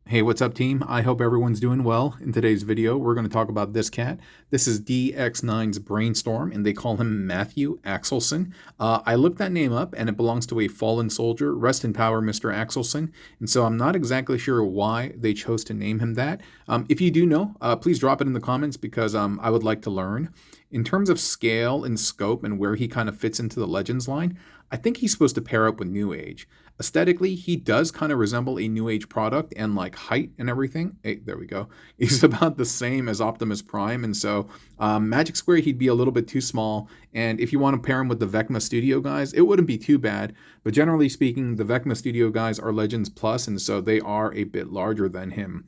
Hey, what's up, team? I hope everyone's doing well. In today's video, we're going to talk about this cat. This is DX9's Brainstorm, and they call him Matthew Axelson. I looked that name up, and it belongs to a fallen soldier. Rest in power, Mr. Axelson. And so I'm not exactly sure why they chose to name him that. If you do know, please drop it in the comments because I would like to learn. In terms of scale and scope and where he kind of fits into the Legends line, I think he's supposed to pair up with New Age. Aesthetically, he does kind of resemble a New Age product, and like height and everything. Hey, there we go. He's about the same as Optimus Prime, and so Magic Square, he'd be a little bit too small. And if you want to pair him with the Vecma Studio guys, it wouldn't be too bad. But generally speaking, the Vecma Studio guys are Legends Plus, and so they are a bit larger than him.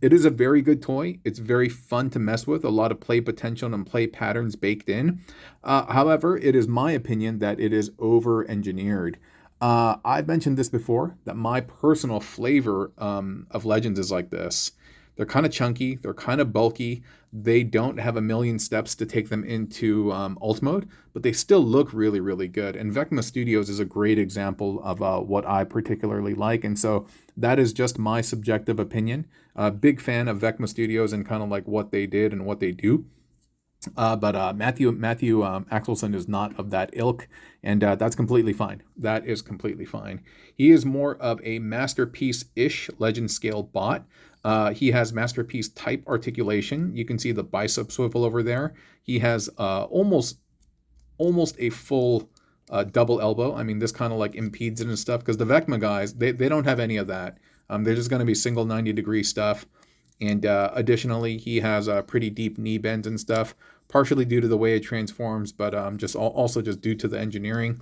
It is a very good toy. It's very fun to mess with, a lot of play potential and play patterns baked in. However, it is my opinion that it is over-engineered. I've mentioned this before, that my personal flavor of Legends is like this. They're kind of chunky, they're kind of bulky, they don't have a million steps to take them into alt mode, but they still look really, really good. And Vecma Studios is a great example of what I particularly like, and so that is just my subjective opinion. Big fan of Vecma Studios and kind of like what they did and what they do. But Matthew Axelson is not of that ilk, and that's completely fine. That is completely fine. He is more of a masterpiece-ish legend scale bot. He has masterpiece type articulation. You can see the bicep swivel over there. He has almost a full double elbow. I mean, this kind of like impedes it and stuff, because the Vecma guys, they don't have any of that. They're just going to be single 90-degree stuff. And additionally, he has pretty deep knee bends and stuff, partially due to the way it transforms, but also just due to the engineering.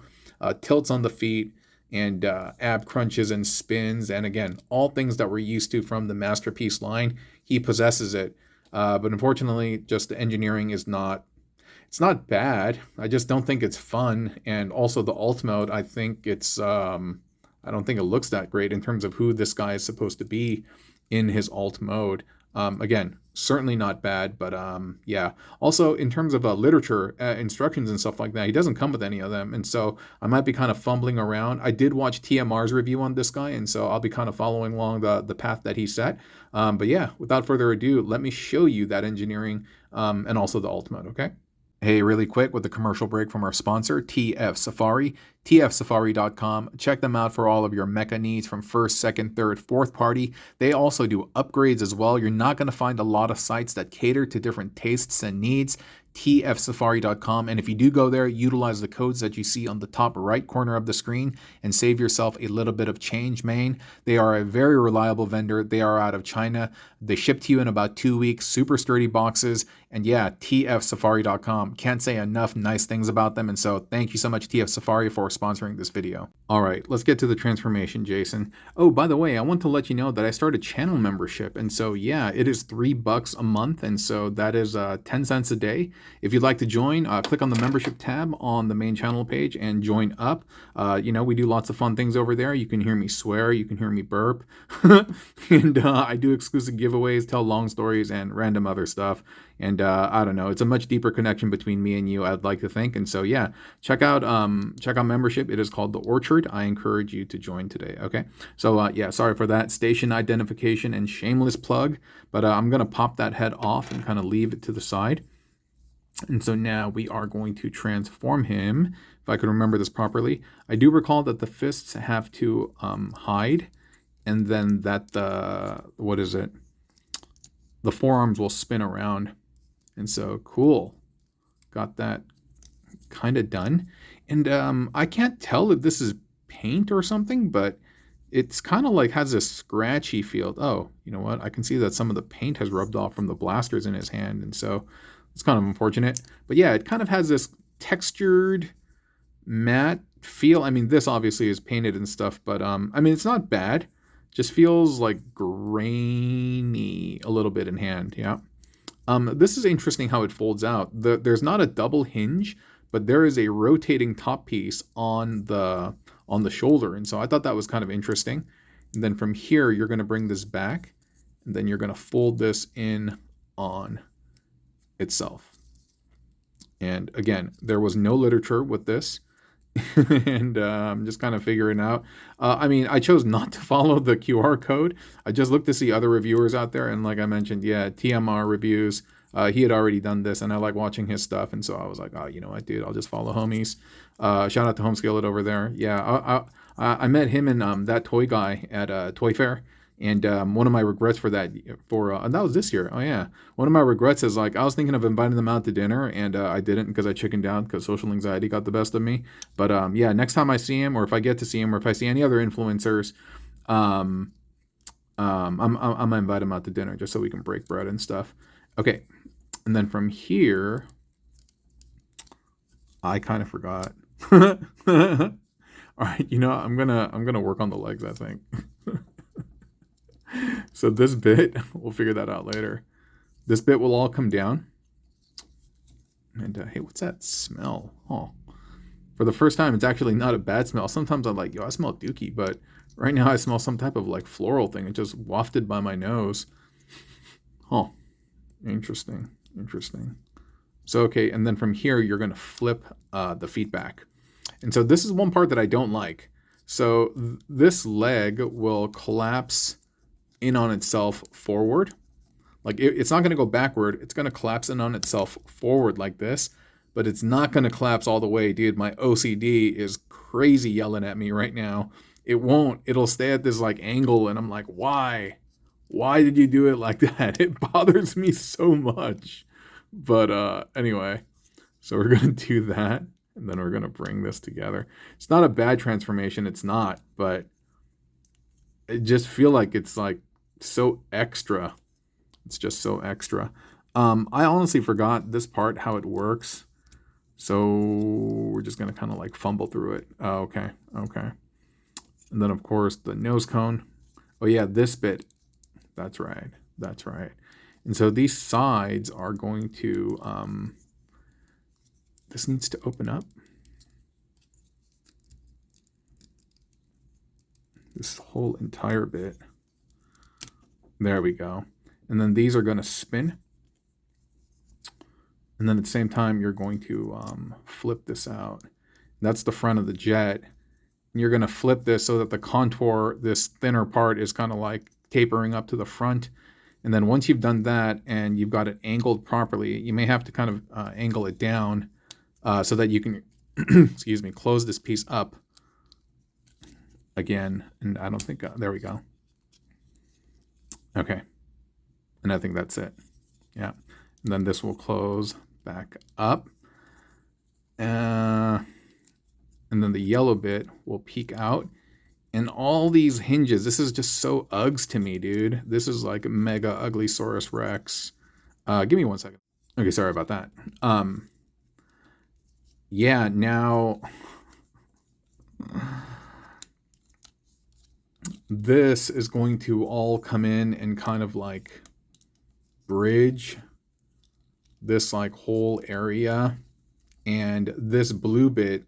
Tilts on the feet and ab crunches and spins. And again, all things that we're used to from the Masterpiece line, he possesses it. But unfortunately, just the engineering is it's not bad. I just don't think it's fun. And also the alt mode, I think I don't think it looks that great in terms of who this guy is supposed to be in his alt mode. Again, certainly not bad, but yeah. Also, in terms of literature, instructions and stuff like that, he doesn't come with any of them, and so I might be kind of fumbling around. I did watch TMR's review on this guy, and so I'll be kind of following along the path that he set. But yeah, without further ado, let me show you that engineering and also the alt mode, okay? Hey, really quick with the commercial break from our sponsor, TF Safari, tfsafari.com. Check them out for all of your mecha needs from first, second, third, fourth party. They also do upgrades as well. You're not going to find a lot of sites that cater to different tastes and needs. tfsafari.com. And if you do go there, utilize the codes that you see on the top right corner of the screen and save yourself a little bit of change, man. They are a very reliable vendor. They are out of China. They ship to you in about 2 weeks, super sturdy boxes. And yeah, tfsafari.com. Can't say enough nice things about them. And so thank you so much, TF Safari, for sponsoring this video. All right, let's get to the transformation, Jason. Oh, by the way, I want to let you know that I started channel membership. And so yeah, it is $3 a month. And so that is 10 cents a day. If you'd like to join, click on the membership tab on the main channel page and join up. You know, we do lots of fun things over there. You can hear me swear, you can hear me burp. And I do exclusive giveaways, tell long stories, and random other stuff. And I don't know, it's a much deeper connection between me and you, I'd like to think. And so yeah, check out membership. It is called The Orchard. I encourage you to join today, okay? So yeah, sorry for that station identification and shameless plug, but I'm gonna pop that head off and kind of leave it to the side. And so now we are going to transform him, if I can remember this properly. I do recall that the fists have to hide, and then that the forearms will spin around. And so cool, got that kind of done. And I can't tell if this is paint or something, but it's kind of like has a scratchy feel. Oh, you know what? I can see that some of the paint has rubbed off from the blasters in his hand, and so it's kind of unfortunate. But yeah, it kind of has this textured matte feel. I mean, this obviously is painted and stuff, but I mean, it's not bad. Just feels like grainy a little bit in hand, yeah. This is interesting how it folds out. There's not a double hinge, but there is a rotating top piece on the shoulder, and so I thought that was kind of interesting. And then from here, you're going to bring this back, and then you're going to fold this in on itself. And again, there was no literature with this. and I'm just kind of figuring out. I mean, I chose not to follow the QR code. I just looked to see other reviewers out there, and like I mentioned, yeah, TMR reviews. He had already done this, and I like watching his stuff, and so I was like, oh, you know what, dude, I'll just follow homies. Shout out to Home Skillet over there. Yeah, I met him and that toy guy at Toy Fair. And one of my regrets for that, and that was this year. Oh yeah, one of my regrets is like I was thinking of inviting them out to dinner, and I didn't because I chickened out because social anxiety got the best of me. But yeah, next time I see him, or if I get to see him, or if I see any other influencers, um, I'm gonna invite him out to dinner just so we can break bread and stuff. Okay, and then from here, I kind of forgot. All right, you know, I'm gonna work on the legs, I think. So this bit, we'll figure that out later. This bit will all come down. And hey, what's that smell? Oh, for the first time, it's actually not a bad smell. Sometimes I'm like, yo, I smell dookie, but right now I smell some type of like floral thing. It just wafted by my nose. Oh, interesting, interesting. So, okay, and then from here, you're gonna flip the feedback. And so this is one part that I don't like. So this leg will collapse in on itself forward. Like it's not going to go backward. It's going to collapse in on itself forward like this, but it's not going to collapse all the way, dude. My OCD is crazy yelling at me right now. It won't. It'll stay at this like angle, and I'm like, why? Why did you do it like that? It bothers me so much. But anyway, so we're going to do that, and then we're going to bring this together. It's not a bad transformation. It's not, but I just feel like it's like so extra. It's just so extra. I honestly forgot this part, how it works. So we're just going to kind of like fumble through it. Oh, okay. Okay. And then, of course, the nose cone. Oh, yeah, this bit. That's right. That's right. And so these sides are going to, this needs to open up. This whole entire bit. There we go. And then these are going to spin. And then at the same time, you're going to flip this out. That's the front of the jet. And you're going to flip this so that the contour, this thinner part, is kind of like tapering up to the front. And then once you've done that and you've got it angled properly, you may have to kind of angle it down so that you can, excuse me, close this piece up again. And I don't think, there we go. Okay. And I think that's it. Yeah. And then this will close back up. And then the yellow bit will peek out. And all these hinges, this is just so Uggs to me, dude. This is like mega ugly Saurus Rex. Give me 1 second. Okay, sorry about that. Yeah, now this is going to all come in and kind of like bridge this like whole area, and this blue bit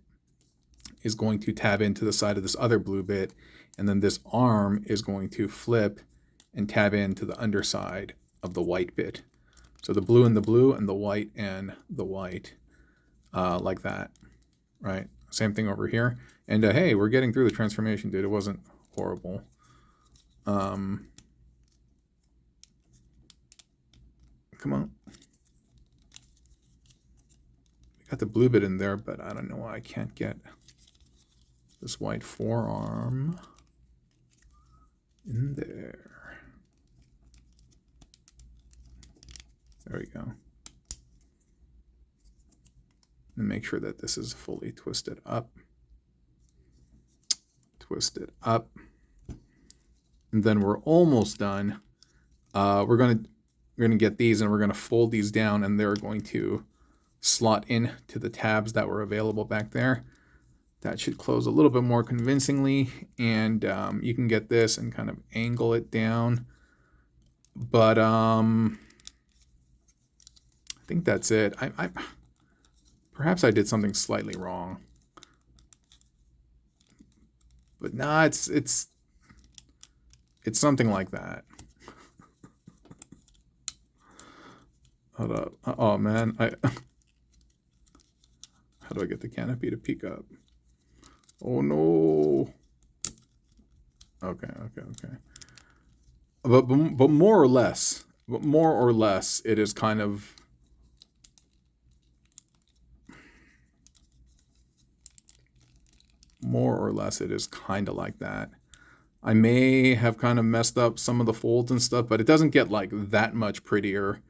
is going to tab into the side of this other blue bit, and then this arm is going to flip and tab into the underside of the white bit. So the blue and the blue and the white and the white, like that, right? Same thing over here. And hey, we're getting through the transformation, dude. It wasn't horrible. Come on. We got the blue bit in there, but I don't know why I can't get this white forearm in there. There we go. And make sure that this is fully twisted up. Twist it up. And then we're almost done. We're gonna get these and we're gonna fold these down, and they're going to slot in to the tabs that were available back there. That should close a little bit more convincingly, and you can get this and kind of angle it down. But I think that's it. Perhaps I did something slightly wrong, but nah, it's something like that. Hold up. Oh man, how do I get the canopy to peek up? Oh no. Okay. But more or less, it is kind of, like that. I may have kind of messed up some of the folds and stuff, but it doesn't get like that much prettier.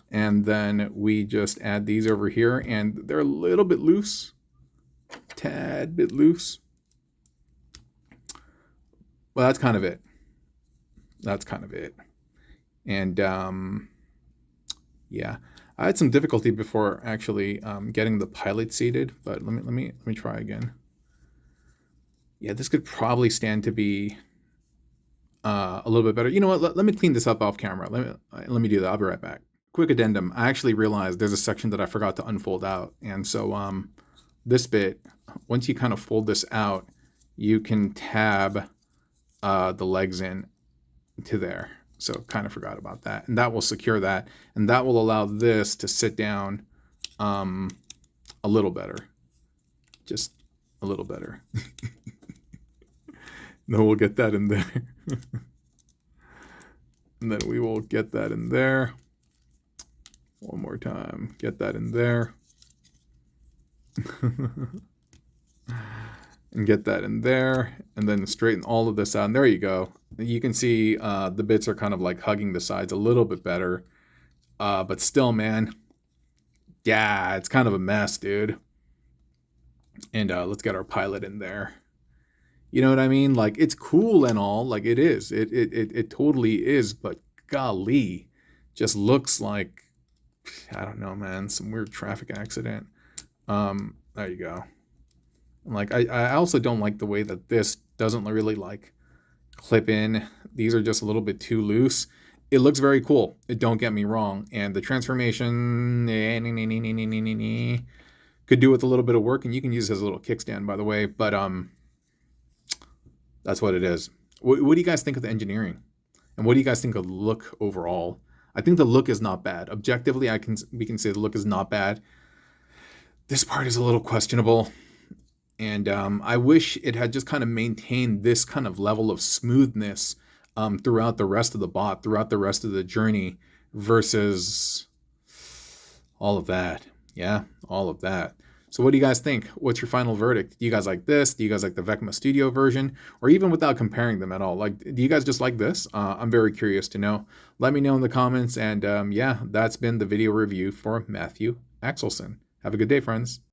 And then we just add these over here, and they're a little bit loose, tad bit loose. Well, that's kind of it. And yeah, I had some difficulty before actually getting the pilot seated, but let me try again. Yeah, this could probably stand to be a little bit better. You know what? Let me clean this up off camera. Let me do that. I'll be right back. Quick addendum. I actually realized there's a section that I forgot to unfold out, and so this bit, once you kind of fold this out, you can tab the legs in to there. So kind of forgot about that, and that will secure that, and that will allow this to sit down a little better, just a little better. Then we'll get that in there. And then we will get that in there. One more time. Get that in there. And get that in there. And then straighten all of this out. And there you go. You can see the bits are kind of like hugging the sides a little bit better. But still, man. Yeah, it's kind of a mess, dude. And let's get our pilot in there. You know what I mean? Like, it's cool and all, like it is. It totally is, but golly, just looks like, I don't know, man, some weird traffic accident. There you go. Like, I also don't like the way that this doesn't really like clip in. These are just a little bit too loose. It looks very cool. Don't get me wrong. And the transformation could do with a little bit of work, and you can use it as a little kickstand, by the way. But that's what it is. What do you guys think of the engineering? And what do you guys think of the look overall? I think the look is not bad. Objectively, we can say the look is not bad. This part is a little questionable. And I wish it had just kind of maintained this kind of level of smoothness throughout the rest of the bot, throughout the rest of the journey, versus all of that. Yeah, all of that. So what do you guys think? What's your final verdict? Do you guys like this? Do you guys like the Vecma Studio version? Or even without comparing them at all? Like, do you guys just like this? I'm very curious to know. Let me know in the comments. And yeah, that's been the video review for Matthew Axelson. Have a good day, friends.